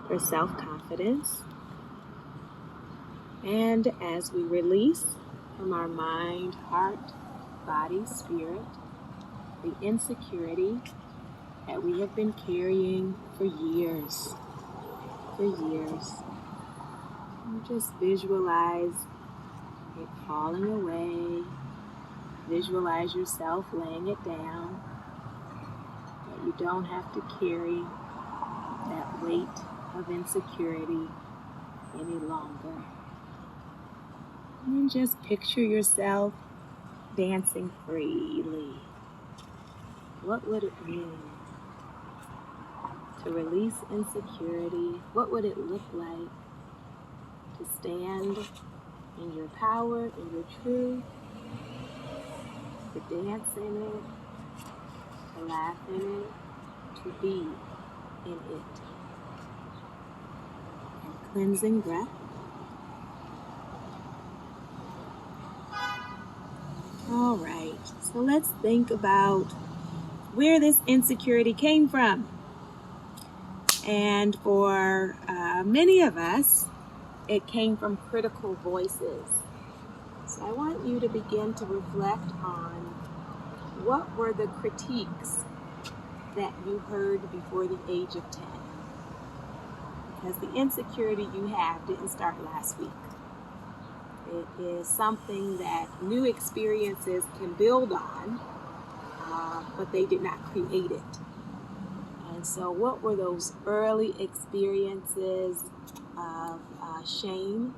for self-confidence. And as we release from our mind, heart, body, spirit, the insecurity that we have been carrying for years. You just visualize it falling away. Visualize yourself laying it down. That you don't have to carry that weight of insecurity any longer. And then just picture yourself dancing freely. What would it mean to release insecurity? What would it look like to stand in your power, in your truth, to dance in it, to laugh in it, to be in it? And cleansing breath. All right, so let's think about where this insecurity came from. And for many of us, it came from critical voices. So I want you to begin to reflect on what were the critiques that you heard before the age of 10. Because the insecurity you have didn't start last week. It is something that new experiences can build on, but they did not create it. And so what were those early experiences of shame,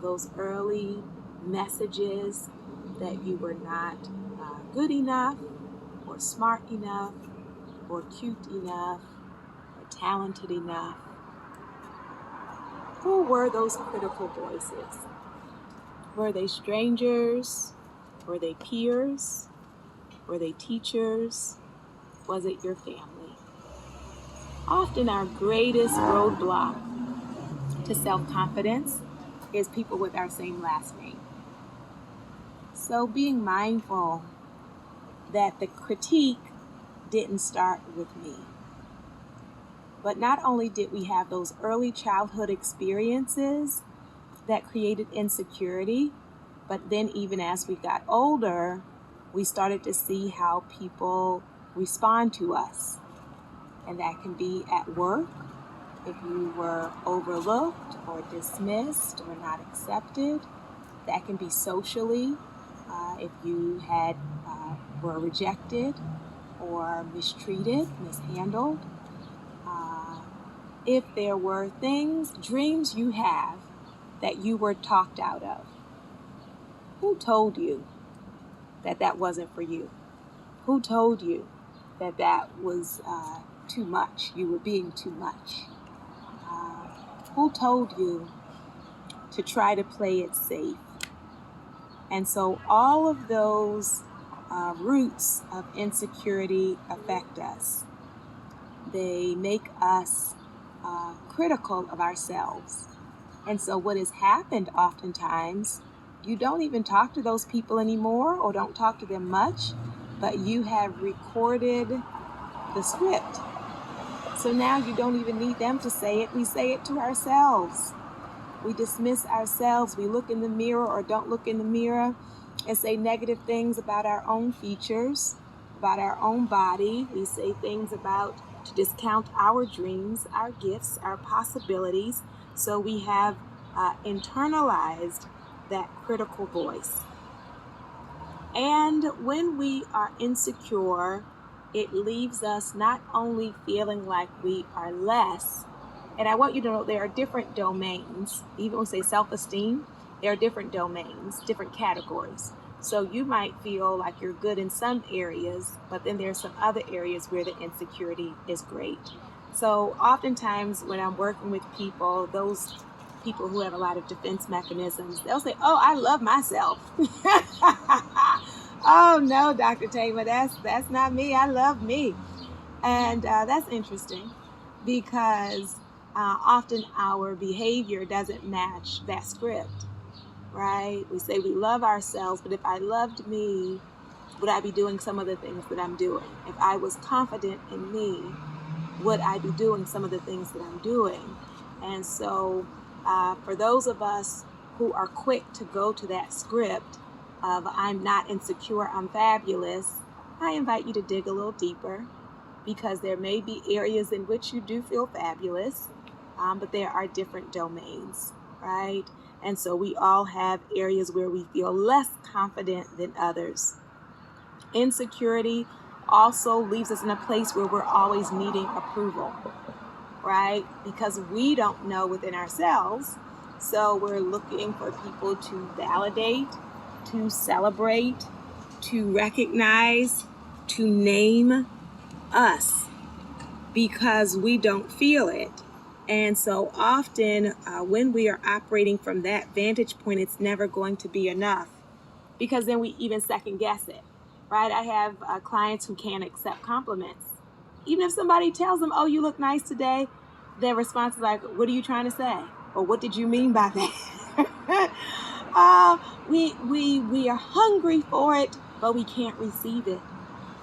those early messages that you were not good enough, or smart enough, or cute enough, or talented enough? Who were those critical voices? Were they strangers? Were they peers? Were they teachers? Was it your family? Often our greatest roadblock to self-confidence is people with our same last name. So being mindful that the critique didn't start with me. But not only did we have those early childhood experiences that created insecurity, but then even as we got older, we started to see how people respond to us. And that can be at work, if you were overlooked or dismissed or not accepted. That can be socially, if you were rejected or mistreated, mishandled. If there were dreams you have that you were talked out of. Who told you that that wasn't for you? Who told you that that was too much? You were being too much. Who told you to try to play it safe? And so all of those roots of insecurity affect us. They make us critical of ourselves. And so what has happened oftentimes, you don't even talk to those people anymore or don't talk to them much, but you have recorded the script. So now you don't even need them to say it. We say it to ourselves. We dismiss ourselves. We look in the mirror or don't look in the mirror and say negative things about our own features, about our own body. We say things to discount our dreams, our gifts, our possibilities. So we have internalized that critical voice. And when we are insecure, it leaves us not only feeling like we are less, and I want you to know there are different domains. Even when we say self-esteem, there are different domains, different categories. So you might feel like you're good in some areas, but then there's some other areas where the insecurity is great. So oftentimes when I'm working with people, those people who have a lot of defense mechanisms, they'll say, oh, I love myself. Oh no, Dr. Thema, that's not me. I love me. And that's interesting because often our behavior doesn't match that script, right? We say we love ourselves, but if I loved me, would I be doing some of the things that I'm doing? If I was confident in me, would I be doing some of the things that I'm doing? And so for those of us who are quick to go to that script of I'm not insecure, I'm fabulous, I invite you to dig a little deeper, because there may be areas in which you do feel fabulous, but there are different domains, right? And so we all have areas where we feel less confident than others. Insecurity also leaves us in a place where we're always needing approval, right? Because we don't know within ourselves. So we're looking for people to validate, to celebrate, to recognize, to name us, because we don't feel it. And so often when we are operating from that vantage point, it's never going to be enough, because then we even second guess it, right? I have clients who can't accept compliments. Even if somebody tells them, oh, you look nice today, their response is like, what are you trying to say? Or what did you mean by that? We are hungry for it, but we can't receive it,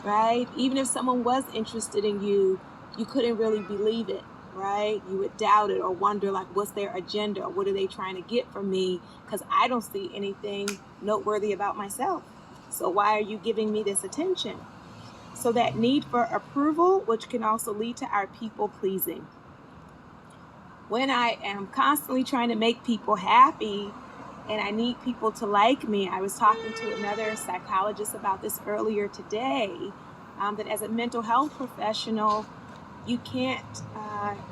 right? Even if someone was interested in you, you couldn't really believe it, right? You would doubt it or wonder, like, what's their agenda? Or what are they trying to get from me? Because I don't see anything noteworthy about myself. So why are you giving me this attention? So that need for approval, which can also lead to our people pleasing. When I am constantly trying to make people happy and I need people to like me, I was talking to another psychologist about this earlier today, that as a mental health professional, you can't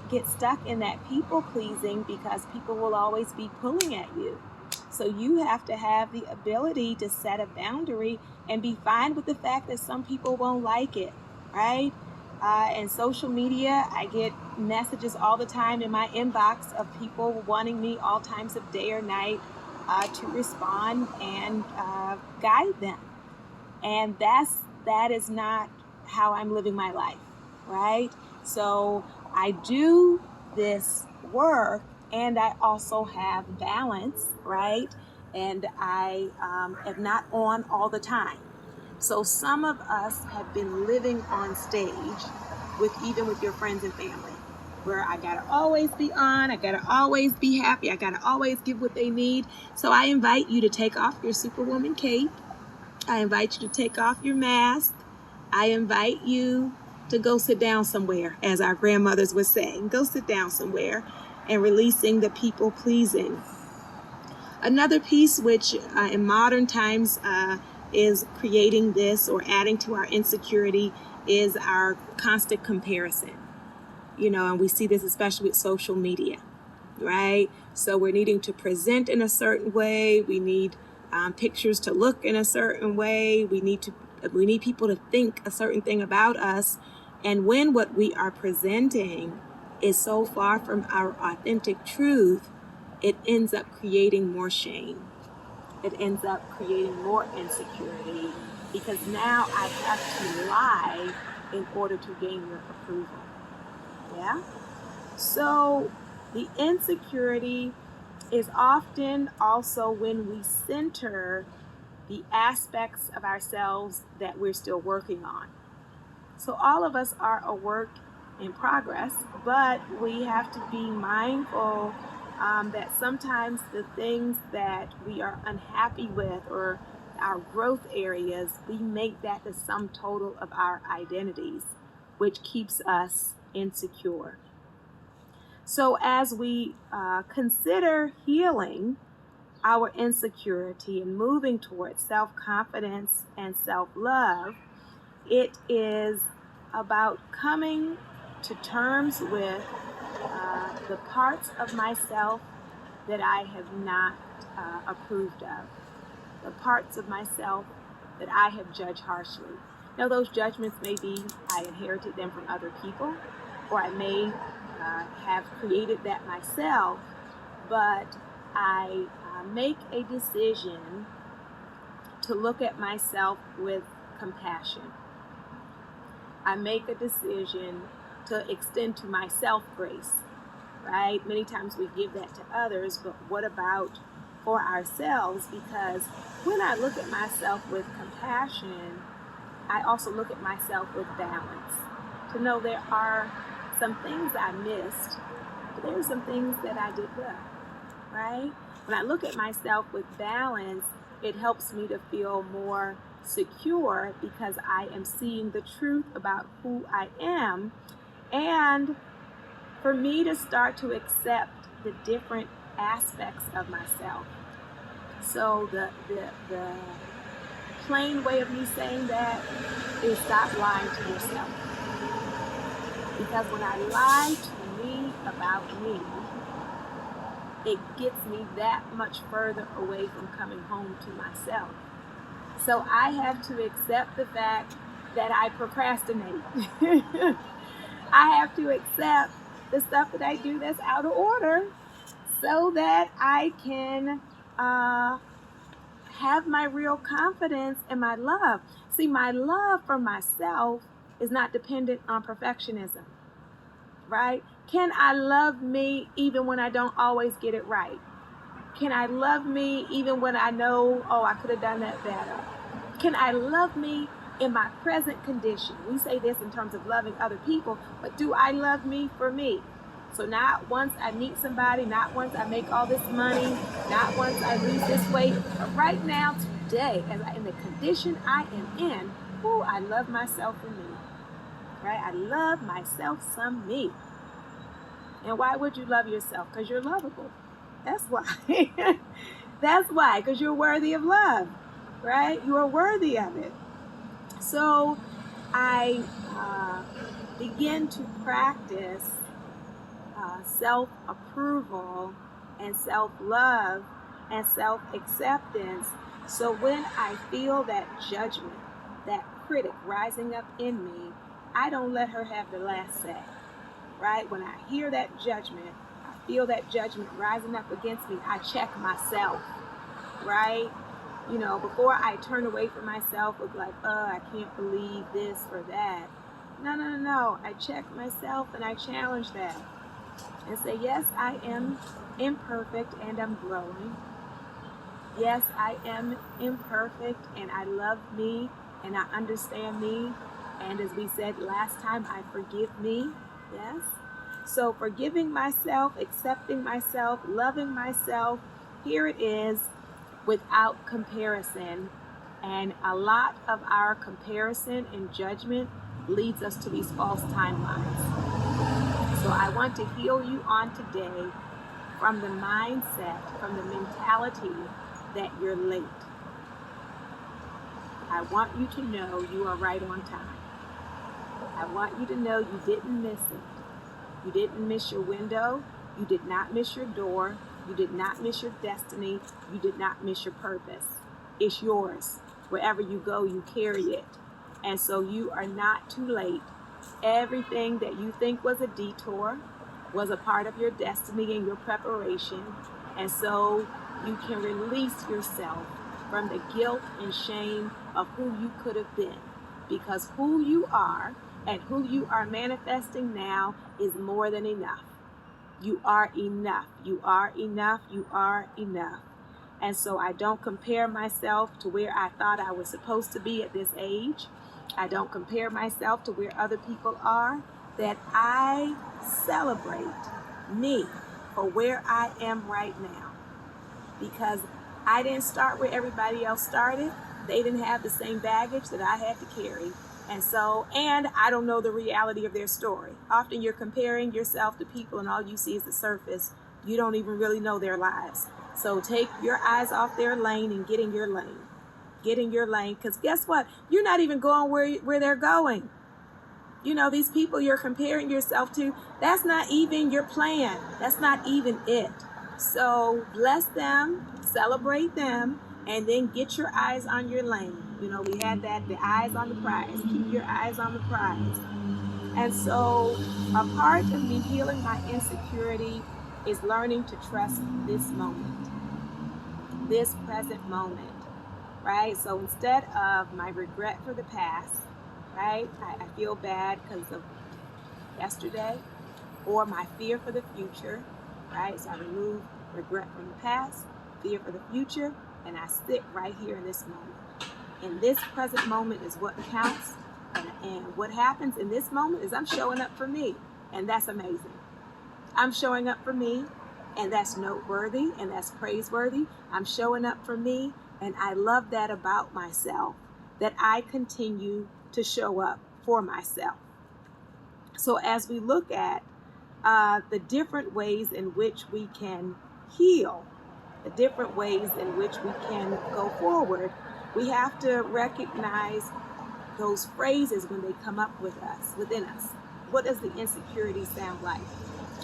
get stuck in that people pleasing, because people will always be pulling at you. So you have to have the ability to set a boundary and be fine with the fact that some people won't like it, right? And social media, I get messages all the time in my inbox of people wanting me all times of day or night to respond and guide them. And that is not how I'm living my life, right? So I do this work, and I also have balance, right? And I am not on all the time. So some of us have been living on stage even with your friends and family, where I gotta always be on, I gotta always be happy, I gotta always give what they need. So I invite you to take off your Superwoman cape. I invite you to take off your mask. I invite you to go sit down somewhere, as our grandmothers would say. Go sit down somewhere and releasing the people pleasing. Another piece which in modern times is creating this or adding to our insecurity is our constant comparison. And we see this especially with social media, right? So we're needing to present in a certain way. We need pictures to look in a certain way. We need people to think a certain thing about us. And when what we are presenting is so far from our authentic truth, it ends up creating more shame. It ends up creating more insecurity, because now I have to lie in order to gain your approval. Yeah? So the insecurity is often also when we center the aspects of ourselves that we're still working on. So all of us are a work in progress, but we have to be mindful that sometimes the things that we are unhappy with, or our growth areas, we make that the sum total of our identities, which keeps us insecure. So as we consider healing our insecurity and moving towards self-confidence and self-love, it is about coming to terms with the parts of myself that I have not approved of, the parts of myself that I have judged harshly. Now, those judgments may be I inherited them from other people, or I may have created that myself, but I make a decision to look at myself with compassion. I make a decision to extend to myself grace, right? Many times we give that to others, but what about for ourselves? Because when I look at myself with compassion, I also look at myself with balance. To know there are some things I missed, but there were some things that I did well, right? When I look at myself with balance, it helps me to feel more secure because I am seeing the truth about who I am, and for me to start to accept the different aspects of myself. So the plain way of me saying that is stop lying to yourself. Because when I lie to me about me, it gets me that much further away from coming home to myself. So I have to accept the fact that I procrastinate. I have to accept the stuff that I do that's out of order so that I can have my real confidence and my love. See, my love for myself is not dependent on perfectionism, right? Can I love me even when I don't always get it right? Can I love me even when I know, oh, I could have done that better? Can I love me in my present condition? We say this in terms of loving other people, but do I love me for me? So not once I meet somebody, not once I make all this money, not once I lose this weight, but right now, today, in the condition I am in, I love myself for me, right? I love myself some me. And why would you love yourself? Because you're lovable. That's why. That's why, because you're worthy of love, right? You are worthy of it. So I begin to practice self-approval and self-love and self-acceptance. So when I feel that judgment, that critic rising up in me, I don't let her have the last say, right? When I hear that judgment, I feel that judgment rising up against me, I check myself, right? You know, before I turn away from myself with like, I can't believe this or that. No. I check myself and I challenge that and say, yes, I am imperfect and I'm growing. Yes, I am imperfect and I love me and I understand me. And as we said last time, I forgive me. Yes. So forgiving myself, accepting myself, loving myself, here it is, without comparison. And a lot of our comparison and judgment leads us to these false timelines. So I want to heal you on today from the mindset, from the mentality that you're late. I want you to know you are right on time. I want you to know you didn't miss it. You didn't miss your window. You did not miss your door. You did not miss your destiny. You did not miss your purpose. It's yours. Wherever you go, you carry it. And so you are not too late. Everything that you think was a detour was a part of your destiny and your preparation. And so you can release yourself from the guilt and shame of who you could have been. Because who you are and who you are manifesting now is more than enough. You are enough. You are enough. You are enough. And so I don't compare myself to where I thought I was supposed to be at this age. I don't compare myself to where other people are. That I celebrate me for where I am right now. Because I didn't start where everybody else started. They didn't have the same baggage that I had to carry. And I don't know the reality of their story. Often you're comparing yourself to people and all you see is the surface. You don't even really know their lives. So take your eyes off their lane and get in your lane. Get in your lane, because guess what? You're not even going where they're going. You know, these people you're comparing yourself to, that's not even your plan. That's not even it. So bless them, celebrate them, and then get your eyes on your lane. You know, we had that, the eyes on the prize. Keep your eyes on the prize. And so a part of me healing my insecurity is learning to trust this moment, this present moment, right? So instead of my regret for the past, right, I feel bad because of yesterday, or my fear for the future, right? So I remove regret from the past, fear for the future, and I sit right here in this moment. And this present moment is what counts. And what happens in this moment is I'm showing up for me. And that's amazing. I'm showing up for me, and that's noteworthy, and that's praiseworthy. I'm showing up for me, and I love that about myself, that I continue to show up for myself. So as we look at the different ways in which we can heal, the different ways in which we can go forward, we have to recognize those phrases when they come up within us. What does the insecurity sound like?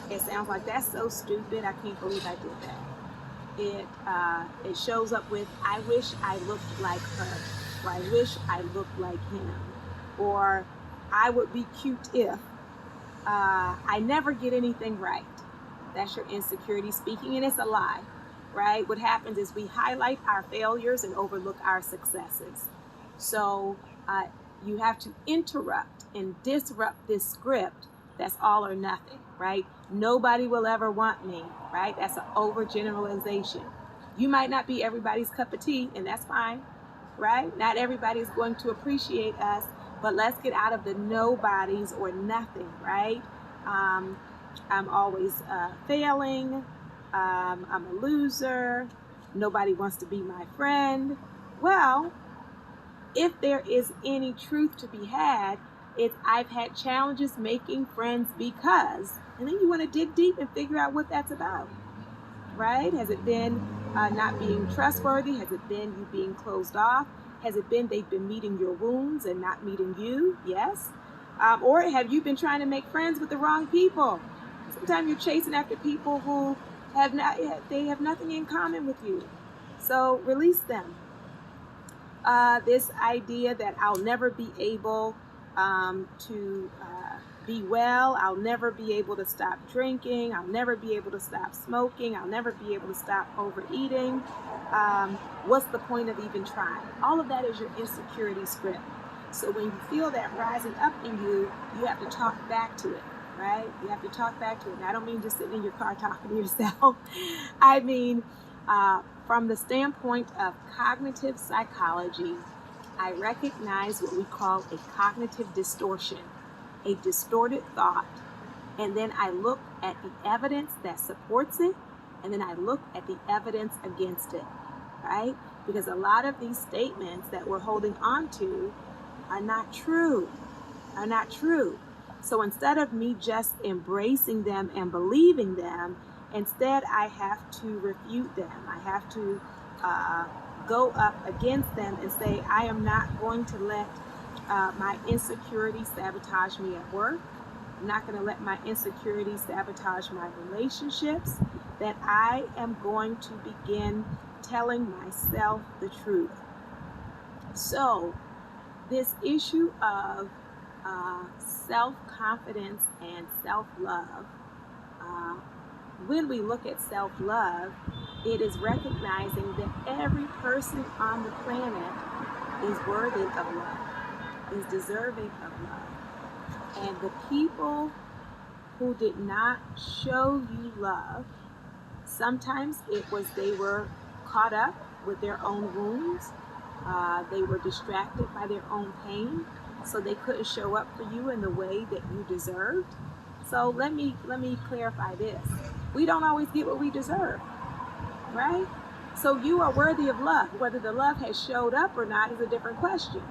It sounds like, that's so stupid, I can't believe I did that. It shows up with, I wish I looked like her, or I wish I looked like him, or I would be cute if, I never get anything right. That's your insecurity speaking, and it's a lie, right? What happens is we highlight our failures and overlook our successes. So you have to interrupt and disrupt this script that's all or nothing, right? Nobody will ever want me, right? That's an overgeneralization. You might not be everybody's cup of tea, and that's fine, right? Not everybody's going to appreciate us, but let's get out of the nobodies or nothing, right? I'm always failing. I'm a loser. Nobody wants to be my friend. Well, if there is any truth to be had, it's I've had challenges making friends because, and then you want to dig deep and figure out what that's about, right? Has it been not being trustworthy? Has it been you being closed off? Has it been they've been meeting your wounds and not meeting you? Yes. Or have you been trying to make friends with the wrong people? Sometimes you're chasing after people who have nothing in common with you. So release them. This idea that I'll never be able to be well, I'll never be able to stop drinking, I'll never be able to stop smoking, I'll never be able to stop overeating. What's the point of even trying? All of that is your insecurity script. So when you feel that rising up in you, you have to talk back to it, right? You have to talk back to it. And I don't mean just sitting in your car talking to yourself. I mean, from the standpoint of cognitive psychology, I recognize what we call a cognitive distortion, a distorted thought, and then I look at the evidence that supports it, and then I look at the evidence against it, right? Because a lot of these statements that we're holding on to are not true, So instead of me just embracing them and believing them, instead I have to refute them. I have to go up against them and say, I am not going to let my insecurity sabotage me at work. I'm not going to let my insecurity sabotage my relationships, that I am going to begin telling myself the truth. So this issue of self-confidence and self-love, when we look at self-love, it is recognizing that every person on the planet is worthy of love, is deserving of love. And the people who did not show you love, sometimes it was they were caught up with their own wounds. They were distracted by their own pain, so they couldn't show up for you in the way that you deserved. So let me clarify this. We don't always get what we deserve, right? So you are worthy of love. Whether the love has showed up or not is a different question.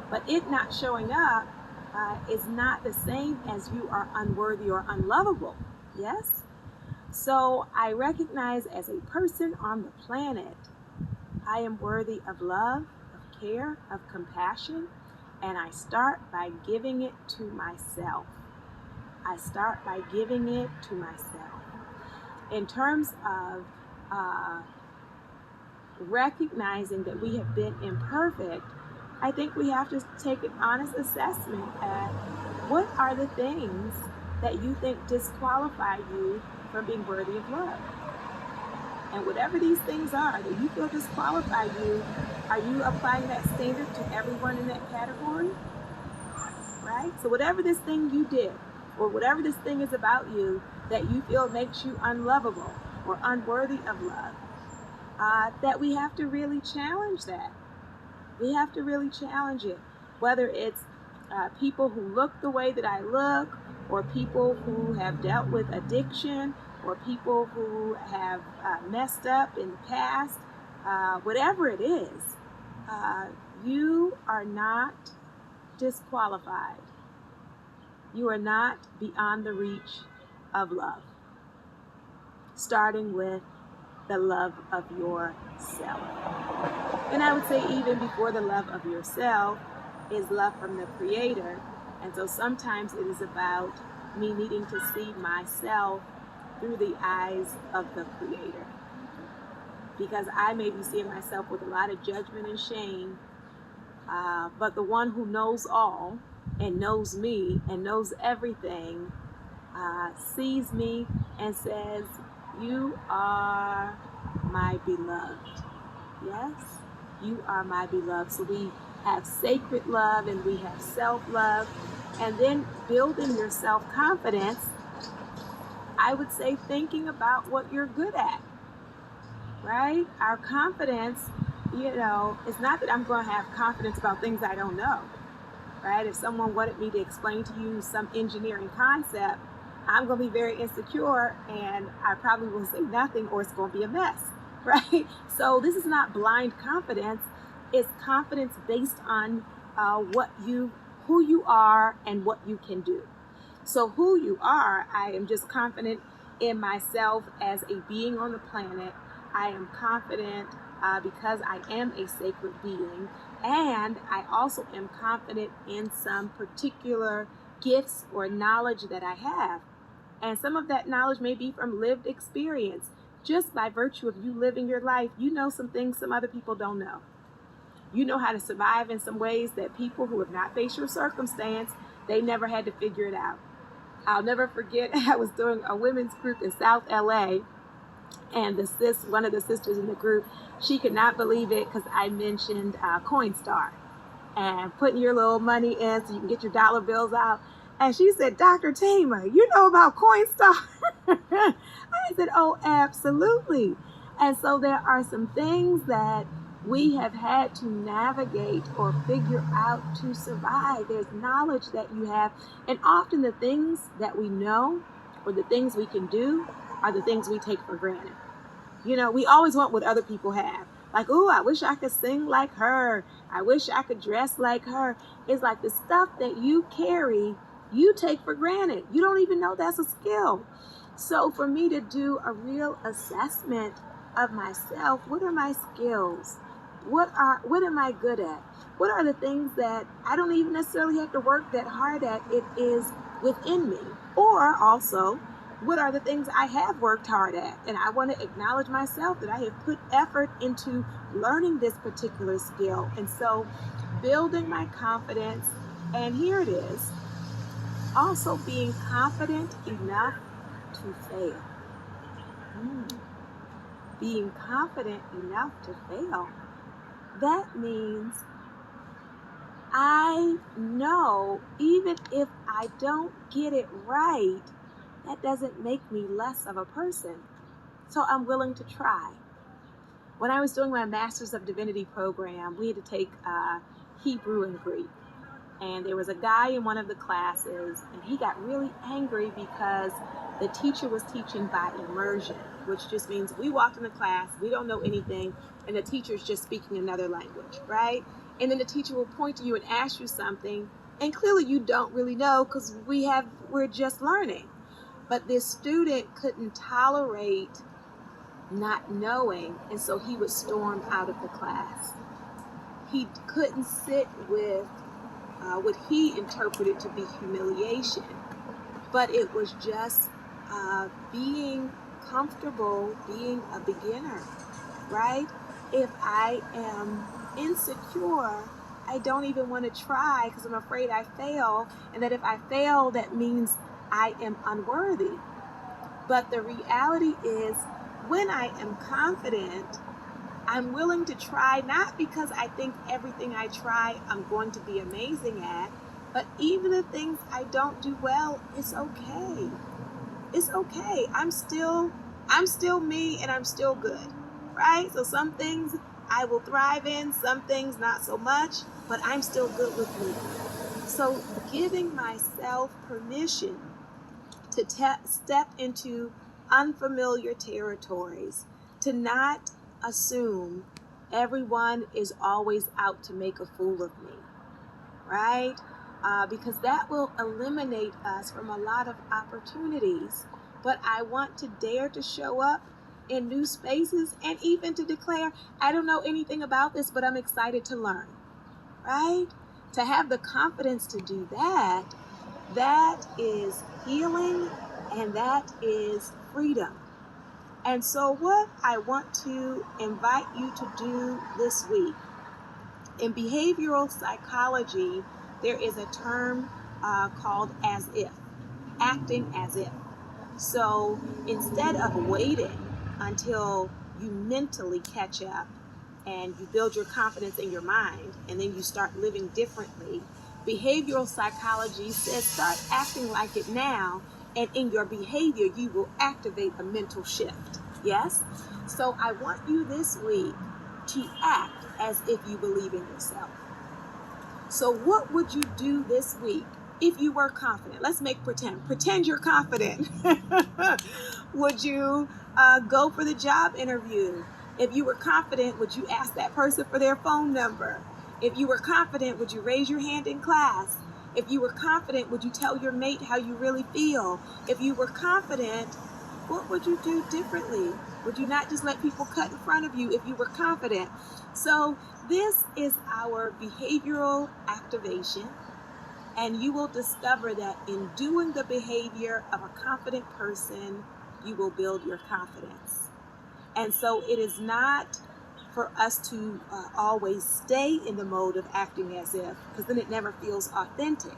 But it not showing up is not the same as you are unworthy or unlovable. Yes? So I recognize as a person on the planet, I am worthy of love, of care, of compassion, and I start by giving it to myself. I start by giving it to myself. In terms of recognizing that we have been imperfect, I think we have to take an honest assessment at what are the things that you think disqualify you from being worthy of love. And whatever these things are that you feel disqualify you, are you applying that standard to everyone in that category? Right? So whatever this thing you did, or whatever this thing is about you that you feel makes you unlovable or unworthy of love, that we have to really challenge that. We have to really challenge it. Whether it's people who look the way that I look, or people who have dealt with addiction, or people who have messed up in the past, whatever it is, you are not disqualified. You are not beyond the reach of love, starting with the love of yourself. And I would say even before the love of yourself is love from the Creator. And so sometimes it is about me needing to see myself through the eyes of the Creator. Because I may be seeing myself with a lot of judgment and shame, but the one who knows all and knows me and knows everything sees me and says, "You are my beloved." Yes, you are my beloved. So we have sacred love and we have self-love. And then building your self-confidence, I would say thinking about what you're good at, right? Our confidence, it's not that I'm going to have confidence about things I don't know, right? If someone wanted me to explain to you some engineering concept, I'm going to be very insecure and I probably will say nothing, or it's going to be a mess, right? So this is not blind confidence. It's confidence based on who you are and what you can do. So who you are, I am just confident in myself as a being on the planet. I am confident because I am a sacred being. And I also am confident in some particular gifts or knowledge that I have. And some of that knowledge may be from lived experience. Just by virtue of you living your life, you know some things some other people don't know. You know how to survive in some ways that people who have not faced your circumstance, they never had to figure it out. I'll never forget, I was doing a women's group in South LA, and one of the sisters in the group, she could not believe it because I mentioned Coinstar and putting your little money in so you can get your dollar bills out. And she said, "Dr. Thema, you know about Coinstar?" I said, "Oh, absolutely." And so there are some things that we have had to navigate or figure out to survive. There's knowledge that you have. And often the things that we know or the things we can do are the things we take for granted. We always want what other people have. Like, "Oh, I wish I could sing like her. I wish I could dress like her." It's like the stuff that you carry, you take for granted. You don't even know that's a skill. So for me to do a real assessment of myself, what are my skills? What am I good at? What are the things that I don't even necessarily have to work that hard at? It is within me. Or also, what are the things I have worked hard at? And I want to acknowledge myself that I have put effort into learning this particular skill. And so building my confidence, and here it is, also being confident enough to fail. Being confident enough to fail. That means I know even if I don't get it right, that doesn't make me less of a person. So I'm willing to try. When I was doing my Masters of Divinity program, we had to take Hebrew and Greek. And there was a guy in one of the classes, and he got really angry because the teacher was teaching by immersion, which just means we walked in the class, we don't know anything, and the teacher's just speaking another language, right? And then the teacher will point to you and ask you something, and clearly you don't really know because we're just learning. But this student couldn't tolerate not knowing, and so he would storm out of the class. He couldn't sit with what he interpreted to be humiliation, but it was just being comfortable being a beginner, right? If I am insecure, I don't even want to try because I'm afraid I fail, and that if I fail, that means I am unworthy. But the reality is, when I am confident, I'm willing to try, not because I think everything I try I'm going to be amazing at, but even the things I don't do well, it's okay. It's okay. I'm still me, and I'm still good, right? So some things I will thrive in, some things not so much, but I'm still good with me. So giving myself permission to step into unfamiliar territories, to not assume everyone is always out to make a fool of me, right? Because that will eliminate us from a lot of opportunities. But I want to dare to show up in new spaces and even to declare, I don't know anything about this, but I'm excited to learn, right? To have the confidence to do that, that is healing and that is freedom. And so what I want to invite you to do this week, in behavioral psychology, there is a term called as if, acting as if. So instead of waiting until you mentally catch up and you build your confidence in your mind and then you start living differently, behavioral psychology says start acting like it now, and in your behavior you will activate a mental shift. Yes? So I want you this week to act as if you believe in yourself. So what would you do this week if you were confident? Let's make pretend. Pretend you're confident. Would you go for the job interview? If you were confident, would you ask that person for their phone number? If you were confident, would you raise your hand in class? If you were confident, would you tell your mate how you really feel? If you were confident, what would you do differently? Would you not just let people cut in front of you if you were confident? So this is our behavioral activation, and you will discover that in doing the behavior of a confident person, you will build your confidence. And so it is not for us to always stay in the mode of acting as if, because then it never feels authentic.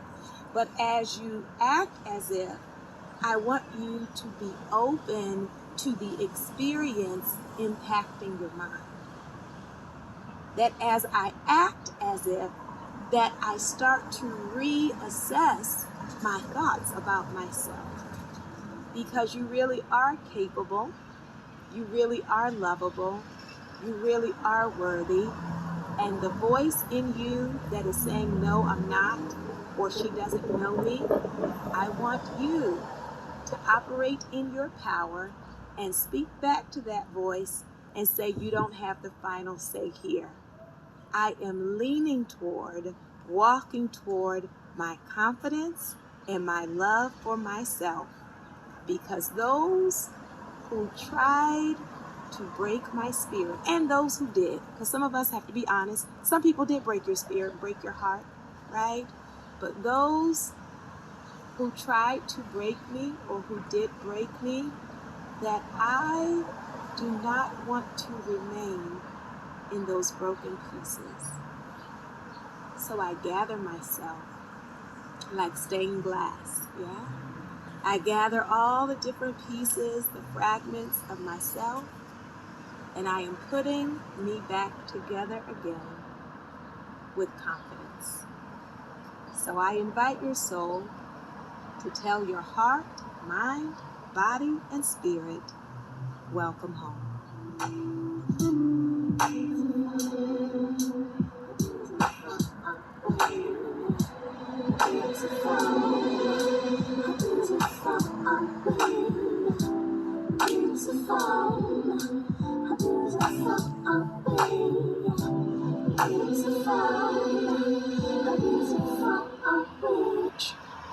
But as you act as if, I want you to be open to the experience impacting your mind. That as I act as if, that I start to reassess my thoughts about myself. Because you really are capable, you really are lovable, you really are worthy, and the voice in you that is saying, no, I'm not, or she doesn't know me, I want you to operate in your power and speak back to that voice and say, you don't have the final say here. I am leaning toward, walking toward my confidence and my love for myself, because those who tried to break my spirit, and those who did, because some of us have to be honest, some people did break your spirit, break your heart, right? But those who tried to break me or who did break me, that I do not want to remain in those broken pieces. So I gather myself like stained glass, yeah? I gather all the different pieces, the fragments of myself, and I am putting me back together again with confidence. So I invite your soul to tell your heart, mind, body, and spirit, welcome home.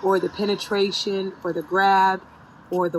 Or the penetration, or the grab, or the